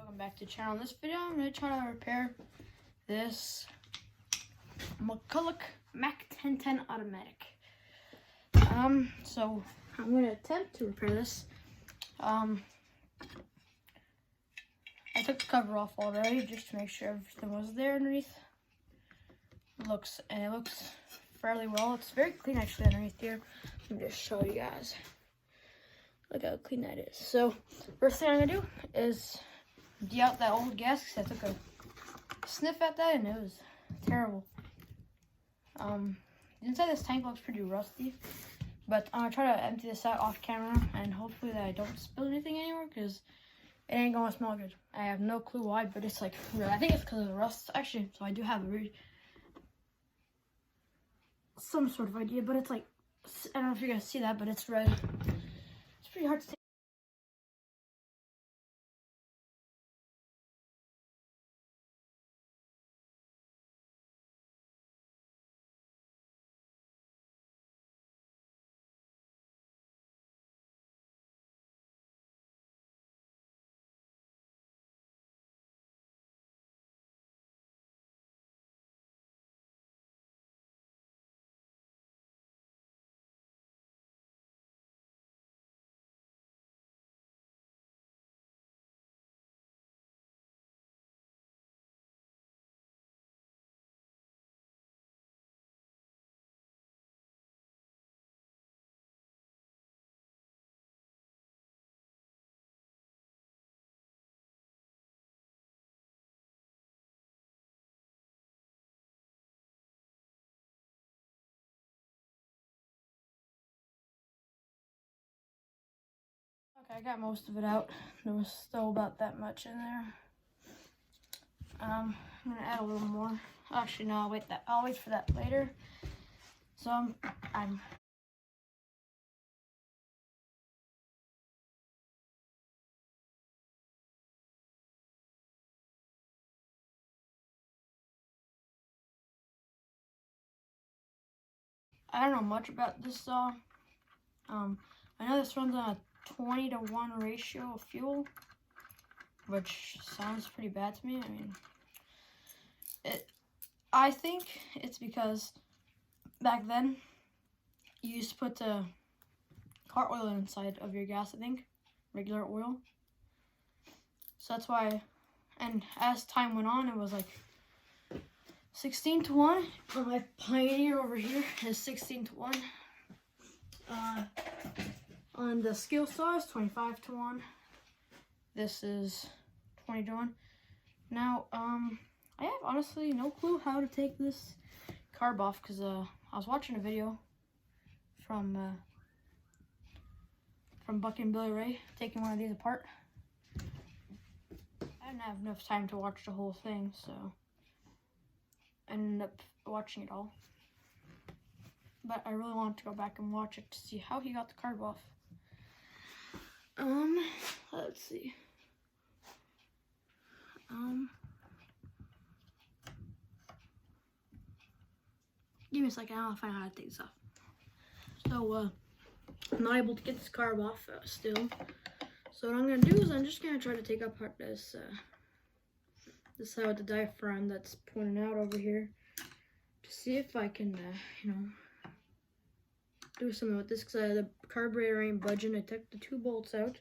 Welcome back to the channel. In this video, I'm going to try to repair this McCulloch Mac 1010 automatic. So I'm going to attempt to repair this. I took the cover off already just to make sure everything was there underneath. It looks fairly well. It's very clean actually underneath here. Let me just show you guys. Look how clean that is. So first thing I'm gonna do is empty out that old gas because I took a sniff at that and it was terrible. Inside this tank looks pretty rusty, but I'm gonna try to empty this out off camera and hopefully that I don't spill anything anywhere because it ain't gonna smell good. I have no clue why, but it's like red. I think it's because of the rust actually. So I do have some sort of idea, but it's like, I don't know if you guys see that, but it's red. It's pretty hard to take. Okay, I got most of it out. There was still about that much in there. I'm gonna add a little more. Actually, no, I'll wait for that later. So I don't know much about this saw. I know this runs on a 20-to-1 ratio of fuel, which sounds pretty bad to me. I mean, I think it's because back then you used to put the car oil inside of your gas, I think, regular oil. So that's why, and as time went on, it was like 16-to-1. My Pioneer over here is 16-to-1. On the skill saw is 25-to-1. This is 20-to-1. Now, I have honestly no clue how to take this carb off because I was watching a video from Buck and Billy Ray taking one of these apart. I didn't have enough time to watch the whole thing, so I ended up watching it all. But I really want to go back and watch it to see how he got the carb off. Let's see. Give me a second, I'll find out how to take this off. So, I'm not able to get this carb off still. So what I'm gonna do is I'm just gonna try to take apart this side with the diaphragm that's pointing out over here to see if I can, you know, do something with this because the carburetor ain't budging. I took the 2 bolts out,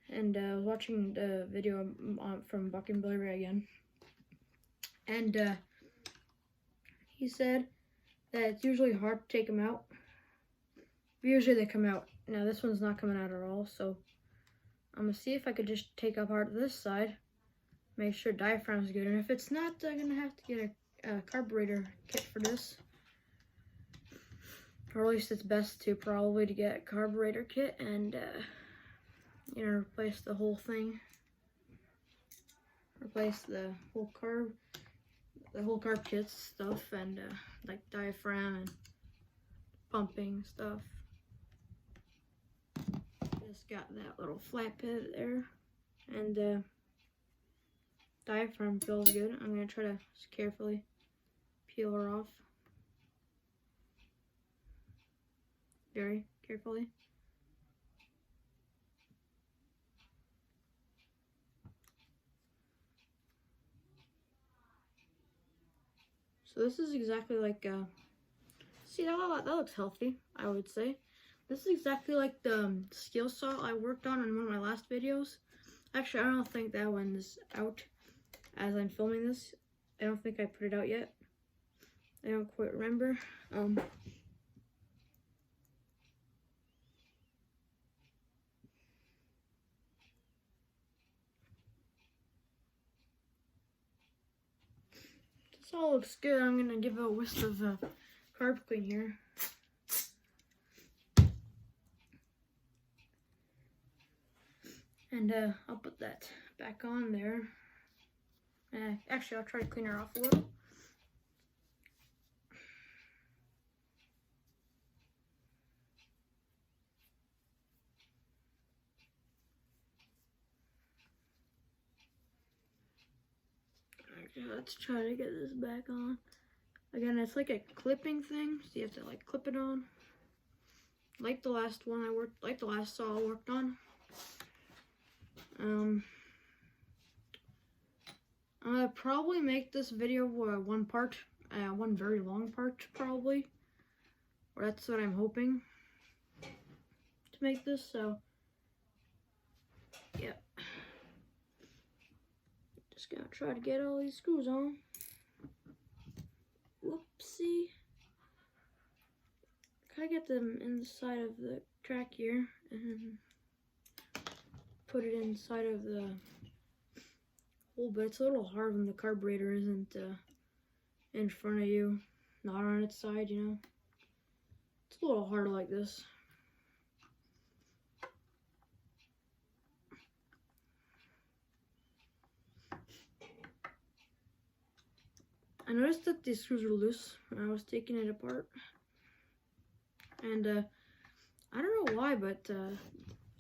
and I was watching the video from Buck and Billy Ray again, and he said that it's usually hard to take them out, but usually they come out. Now this one's not coming out at all, so I'm gonna see if I could just take apart this side, make sure diaphragm's good, and if it's not, I'm gonna have to get a carburetor kit for this. Or at least it's best to probably to get a carburetor kit and you know, replace the whole thing, replace the whole carb kit stuff, and like diaphragm and pumping stuff. Just got that little flat pivot there, and diaphragm feels good. I'm gonna try to just carefully peel her off. Very carefully. So this is exactly like, see, that looks healthy, I would say. This is exactly like the skill saw I worked on in one of my last videos. Actually, I don't think that one is out as I'm filming this. I don't think I put it out yet. I don't quite remember. This all looks good. I'm gonna give it a whisk of carb clean here. And I'll put that back on there. Actually, I'll try to clean her off a little. Okay, let's try to get this back on. Again, it's like a clipping thing, so you have to like clip it on. Like the last one like the last saw I worked on. I'm gonna probably make this video one part, one very long part probably, or that's what I'm hoping to make this. So, yeah, just gonna try to get all these screws on. Whoopsie! Gotta get them inside of the track here and put it inside of the hole, but it's a little hard when the carburetor isn't in front of you, not on its side, you know. It's a little hard like this. I noticed that these screws were loose when I was taking it apart. And I don't know why, but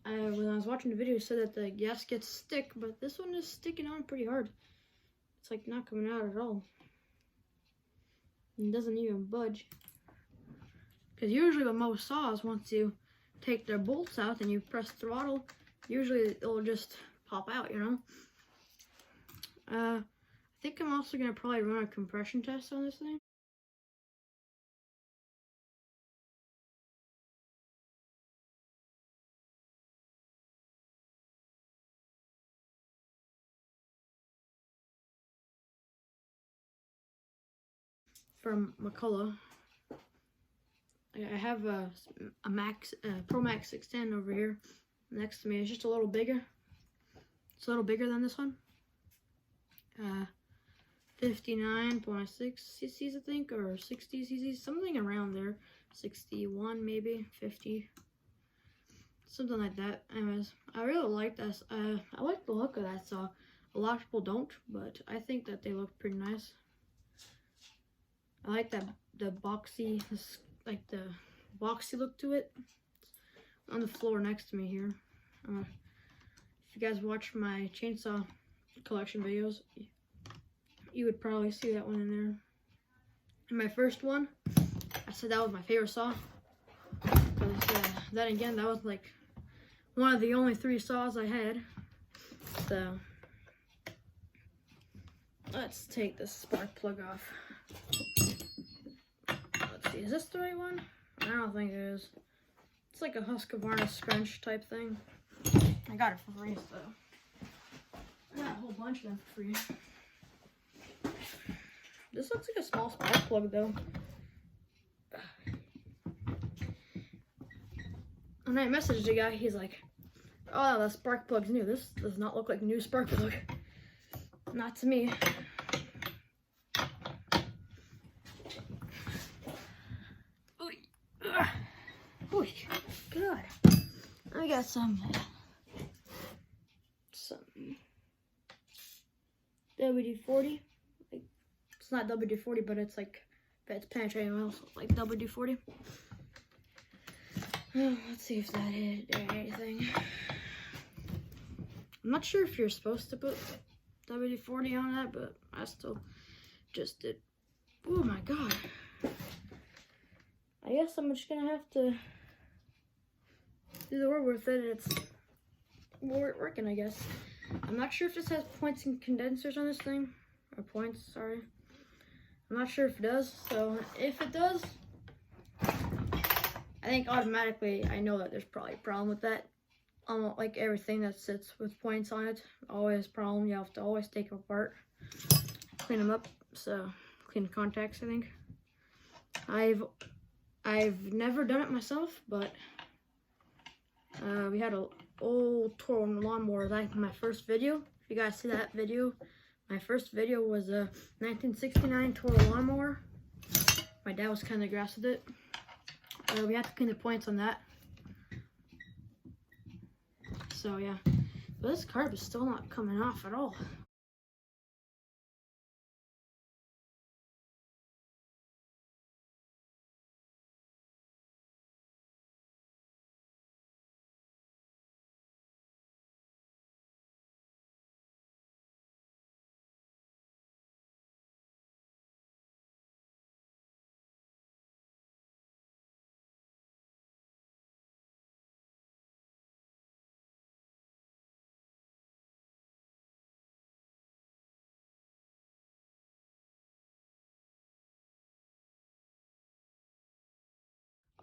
when I was watching the video, it said that the gaskets stick, but this one is sticking on pretty hard. It's like not coming out at all. And it doesn't even budge. Because usually with most saws, once you take the bolts out and you press throttle, usually it'll just pop out, you know. I think I'm also going to probably run a compression test on this thing. From McCulloch. I have a Pro Max 610 over here next to me. It's just a little bigger. It's a little bigger than this one. 59.6 cc's, I think, or 60 cc's, something around there. 61 maybe, 50, something like that. Anyways, I really like this. I like the look of that saw. A lot of people don't, but I think that they look pretty nice. I like that the boxy look to it. It's on the floor next to me here. If you guys watch my chainsaw collection videos, you would probably see that one in there. In my first one, I said that was my favorite saw. Because then again, that was like one of the only 3 saws I had. So let's take this spark plug off. Let's see, is this the right one? I don't think it is. It's like a Husqvarna scrunch type thing. I got it for free, so I got a whole bunch of them for free. This looks like a small spark plug though. When I messaged the guy, he's like, "Oh, the spark plug's new. This does not look like a new spark plug." Not to me. Oy, God. I got some WD-40. Like, it's not WD-40, but it's like, it's penetrating oil, so like WD-40. Let's see if that hit or anything. I'm not sure if you're supposed to put WD-40 on that, but I still just did. Oh my God. I guess I'm just gonna have to do the work with it. It's working, I guess. I'm not sure if this has points and condensers on this thing. Or points, sorry. I'm not sure if it does. So if it does, I think automatically I know that there's probably a problem with that. Like everything that sits with points on it, always a problem. You have to always take them apart, clean them up. So clean the contacts, I think. I've never done it myself, but we had a old torn lawnmower. Like my first video, if you guys see that video, my first video was a 1969 Toro lawnmower. My dad was cutting the grass with it. We had to clean the points on that. So yeah, but this carb is still not coming off at all.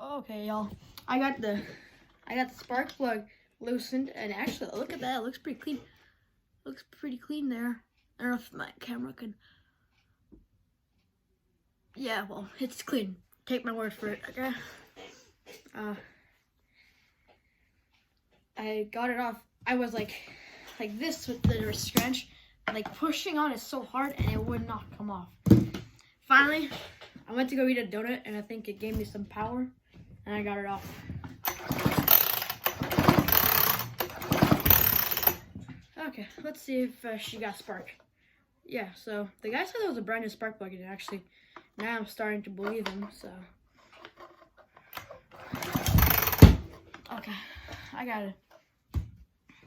Okay, y'all, I got the spark plug loosened, and actually, look at that. It looks pretty clean. Looks pretty clean there. I don't know if my camera can. Yeah, well, it's clean. Take my word for it, okay? I got it off. I was like this with the scratch, like pushing on it so hard, and it would not come off. Finally, I went to go eat a donut, and I think it gave me some power, and I got it off. Okay, let's see if she got spark. Yeah, so the guy said it was a brand new spark plug, and actually, now I'm starting to believe him, so. Okay, I gotta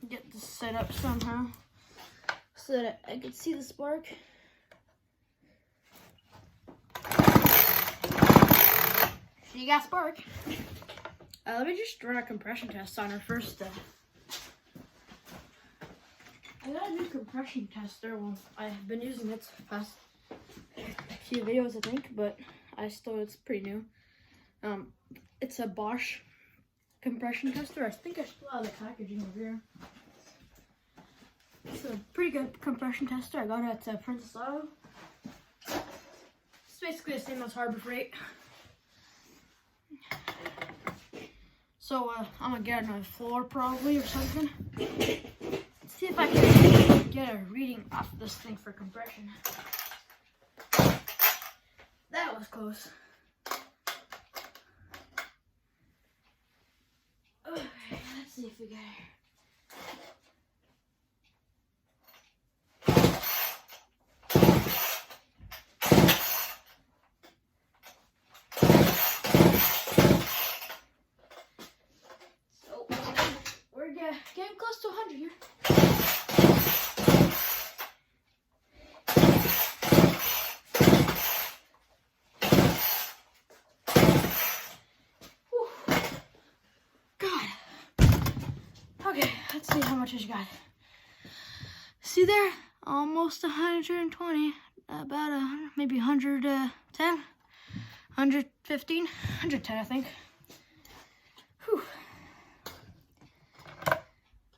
get this set up somehow so that I can see the spark. She got spark. Let me just run a compression test on her first. I got a new compression tester. Well, I've been using it the past few videos, I think, but it's pretty new. It's a Bosch compression tester. I think I still have the packaging over here. It's a pretty good compression tester. I got it at Princess Auto. It's basically the same as Harbor Freight. So I'm gonna get it on the floor probably or something. Let's see if I can get a reading off this thing for compression. That was close. Okay, let's see if we get it. Getting close to 100 here. Whew. God. Okay, let's see how much I got. See there? Almost 120. About maybe 110, 115, 110, I think. Whew.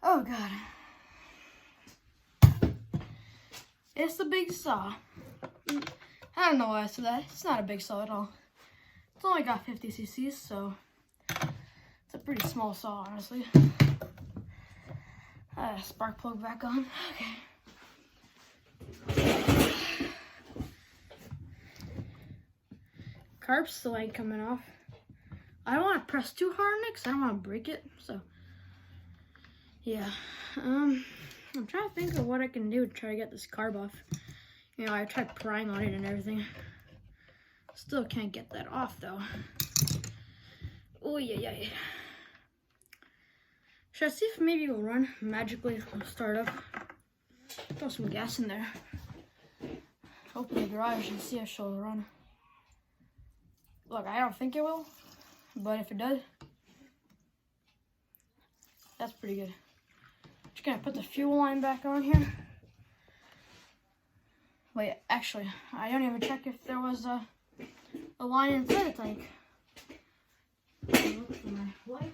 Oh God. It's a big saw. I don't know why I said that. It's not a big saw at all. It's only got 50 cc's, so it's a pretty small saw, honestly. Spark plug back on. Okay. Carb still ain't coming off. I don't want to press too hard on it because I don't want to break it, so. Yeah, I'm trying to think of what I can do to try to get this carb off. You know, I tried prying on it and everything. Still can't get that off though. Oh yeah. Should I see if maybe it'll run magically? It'll start up. Throw some gas in there. Open the garage and see if she'll run. Look, I don't think it will, but if it does, that's pretty good. Just gonna put the fuel line back on here. Wait, actually, I don't even check if there was a line inside the tank. Look for my light.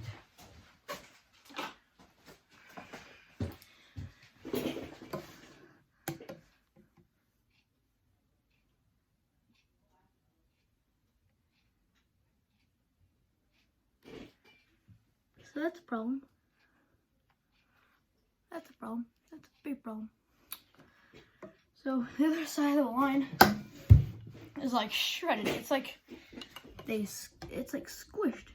So that's a problem. That's a problem. That's a big problem. So the other side of the line is like shredded. It's like it's like squished.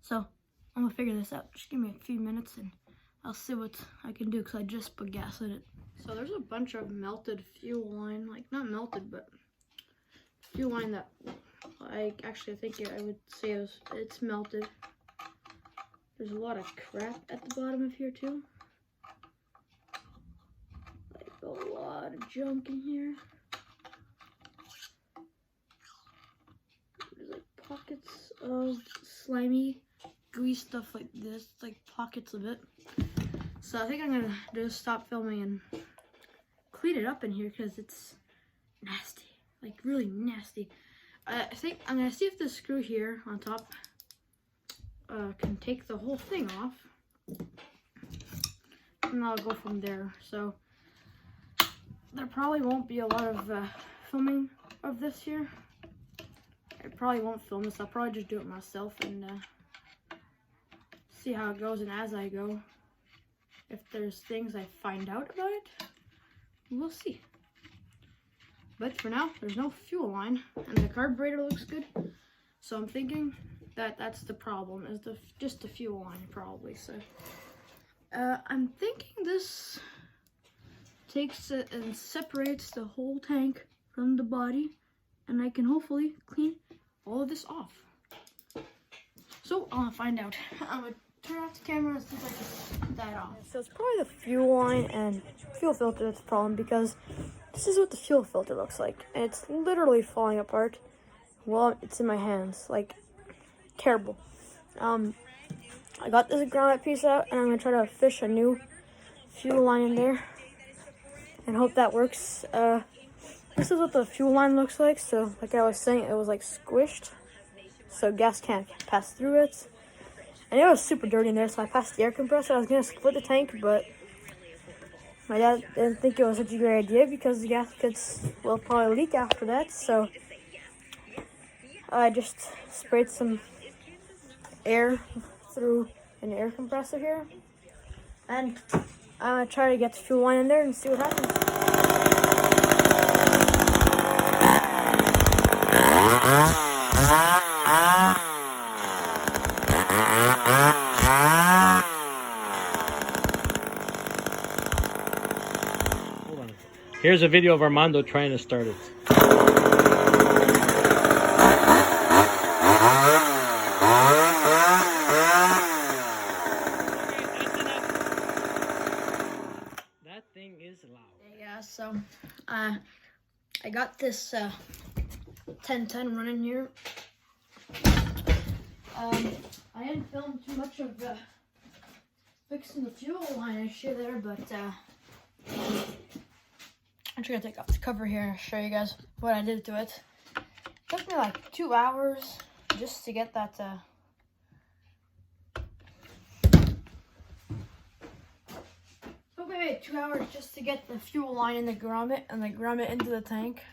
So I'm gonna figure this out. Just give me a few minutes and I'll see what I can do because I just put gas in it. So there's a bunch of melted fuel line, like not melted, but fuel line that I think I would say it's melted. There's a lot of crap at the bottom of here too. Like a lot of junk in here. There's like pockets of slimy, gooey stuff like this, like pockets of it. So I think I'm gonna just stop filming and clean it up in here because it's nasty, like really nasty. I think I'm gonna see if this screw here on top can take the whole thing off, and I'll go from there. So there probably won't be a lot of filming of this here. I probably won't film this. I'll probably just do it myself and see how it goes. And as I go, if there's things I find out about it, we'll see. But for now, there's no fuel line, and the carburetor looks good. So I'm thinking that that's the problem, is just the fuel line probably. So I'm thinking this takes it and separates the whole tank from the body, and I can hopefully clean all of this off. So I'll find out. I'm gonna turn off the camera and see if I can get that off. So it's probably the fuel line and fuel filter that's the problem, because this is what the fuel filter looks like, and it's literally falling apart while it's in my hands. Like, terrible. I got this grommet piece out, and I'm gonna try to fish a new fuel line in there and hope that works. This is what the fuel line looks like. So like I was saying, it was like squished, so gas can't pass through it, and it was super dirty in there. So I passed the air compressor. I was gonna split the tank, but my dad didn't think it was such a great idea because the gaskets will probably leak after that. So I just sprayed some air through an air compressor here, and I'm gonna try to get the fuel line in there and see what happens. Hold on. Here's a video of Armando trying to start it. That thing is loud. Yeah, so I got this 1010 running here. I didn't film too much of fixing the fuel line issue there, but I'm just gonna take off the cover here and show you guys what I did to it. It took me like 2 hours just to get that maybe 2 hours just to get the fuel line in the grommet and the grommet into the tank.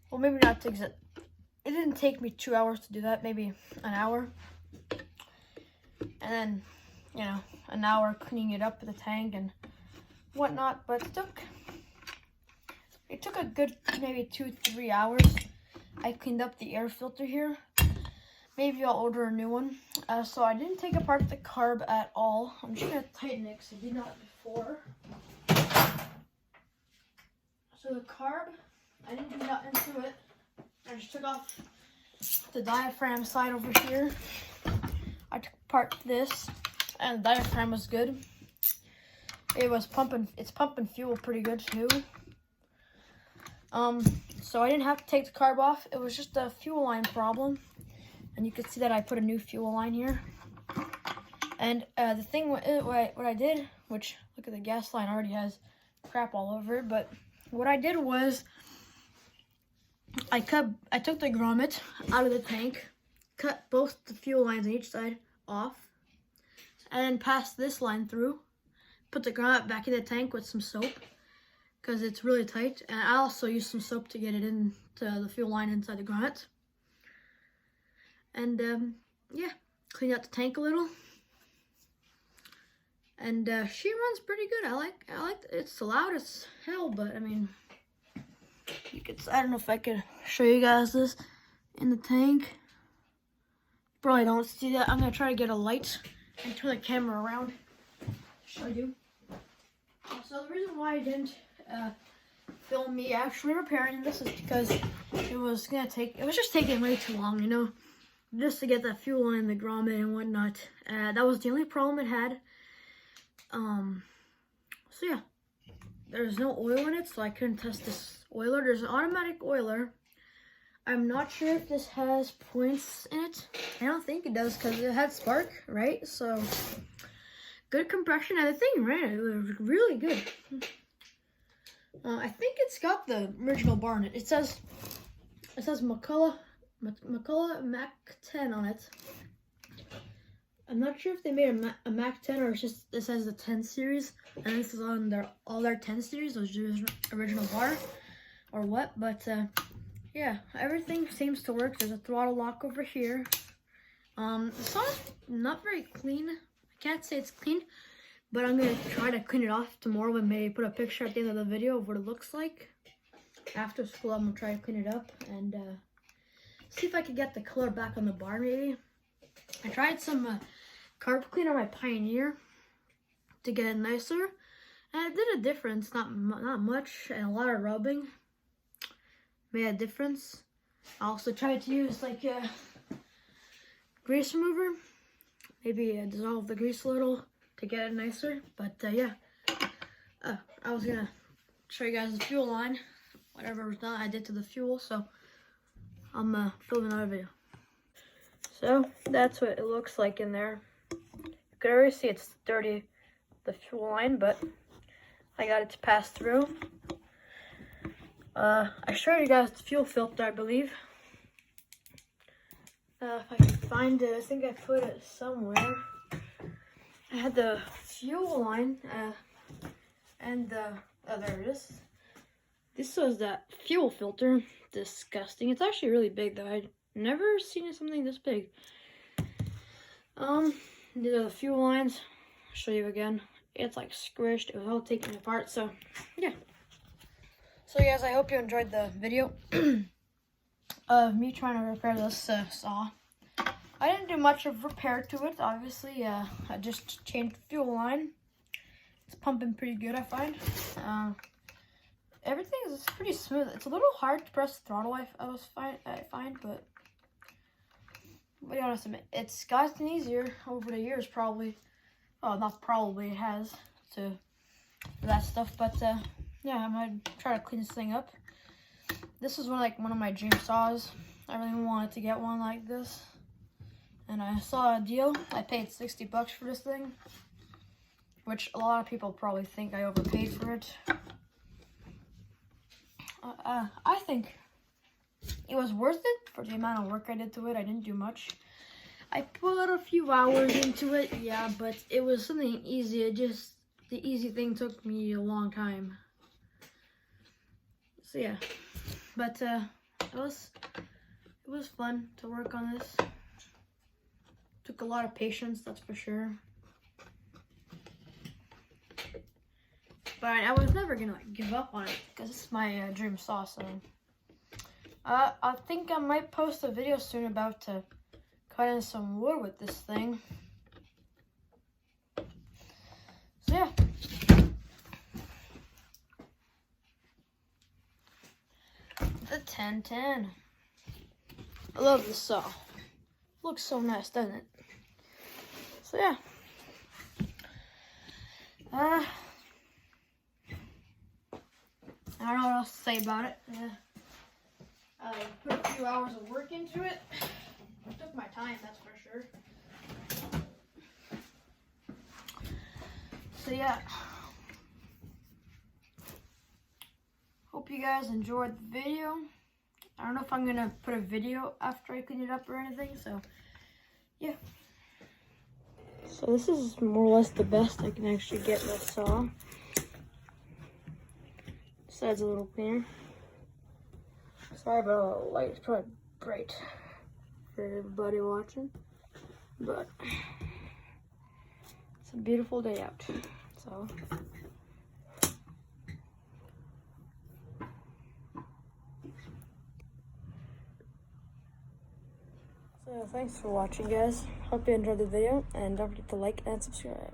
Well, maybe not takes it. It didn't take me 2 hours to do that, maybe an hour. And then, you know, an hour cleaning it up with the tank and whatnot. But it took a good maybe 2-3 hours. I cleaned up the air filter here. Maybe I'll order a new one. So I didn't take apart the carb at all. I'm just gonna tighten it because I did not before. So the carb, I didn't do nothing to it. I just took off the diaphragm side over here. I took apart this, and the diaphragm was good. It was pumping. It's pumping fuel pretty good too. So I didn't have to take the carb off. It was just a fuel line problem. And you can see that I put a new fuel line here. And the thing, what I did, which look at the gas line already has crap all over it, but what I did was I took the grommet out of the tank, cut both the fuel lines on each side off, and then passed this line through. Put the grommet back in the tank with some soap because it's really tight, and I also used some soap to get it into the fuel line inside the grommet. And yeah, cleaned out the tank a little. And she runs pretty good. I like it's loud as hell, but I mean, I don't know if I could show you guys this in the tank. Probably don't see that. I'm gonna try to get a light and turn the camera around to show you. So the reason why I didn't film me actually repairing this is because it was just taking way too long, you know, just to get that fuel line, the grommet and whatnot. That was the only problem it had. So yeah, there's no oil in it, so I couldn't test this oiler. There's an automatic oiler. I'm not sure if this has points in it. I don't think it does because it had spark, right? So good compression, and the thing ran. It was really good. I think it's got the original bar in it. It says McCulloch Mac 10 on it. I'm not sure if they made a Mac 10 or it's just this has the 10 series, and this is on all their 10 series, those original bar, or what. But yeah, everything seems to work. There's a throttle lock over here. The saw's not very clean. I can't say it's clean, but I'm gonna try to clean it off tomorrow and maybe put a picture at the end of the video of what it looks like. After school, I'm gonna try to clean it up and see if I could get the color back on the bar maybe. I tried some carb cleaner on my Pioneer to get it nicer, and it did a difference. Not much, and a lot of rubbing made a difference. I also tried to use like a grease remover, maybe dissolve the grease a little to get it nicer. But yeah, I was gonna show you guys the fuel line, whatever was done I did to the fuel, so I'm filming another video. So that's what it looks like in there. You can already see it's dirty, the fuel line, but I got it to pass through. I showed you guys the fuel filter, I believe. If I can find it, I think I put it somewhere. I had the fuel line, and there it is. This was that fuel filter. Disgusting. It's actually really big though. I'd never seen something this big. These are the fuel lines. I'll show you again. It's like squished. It was all taken apart. So yeah. So guys, I hope you enjoyed the video of me trying to repair this saw. I didn't do much of repair to it. Obviously, I just changed the fuel line. It's pumping pretty good, I find. Everything is pretty smooth. It's a little hard to press the throttle, I find, but to be honest, it's gotten easier over the years, probably. Oh, not probably, it has to that stuff. But yeah, I'm gonna try to clean this thing up. This is one of my dream saws. I really wanted to get one like this, and I saw a deal. I paid $60 for this thing, which a lot of people probably think I overpaid for it. I think it was worth it for the amount of work I did to it. I didn't do much. I put a few hours into it, yeah, but it was something easy. The easy thing took me a long time. So yeah, but it was fun to work on this. Took a lot of patience, that's for sure. But I was never gonna give up on it because it's my dream saw. So I think I might post a video soon about cutting some wood with this thing. So yeah. The 1010. I love this saw. Looks so nice, doesn't it? So yeah. I don't know what else to say about it. I put a few hours of work into it. It took my time, that's for sure. So yeah. you guys enjoyed the video. I don't know if I'm gonna put a video after I clean it up or anything, so yeah. So this is more or less the best I can actually get with a saw. Side's a little cleaner. Sorry about the light, it's probably bright for everybody watching, but it's a beautiful day out, so. So thanks for watching, guys. Hope you enjoyed the video, and don't forget to like and subscribe.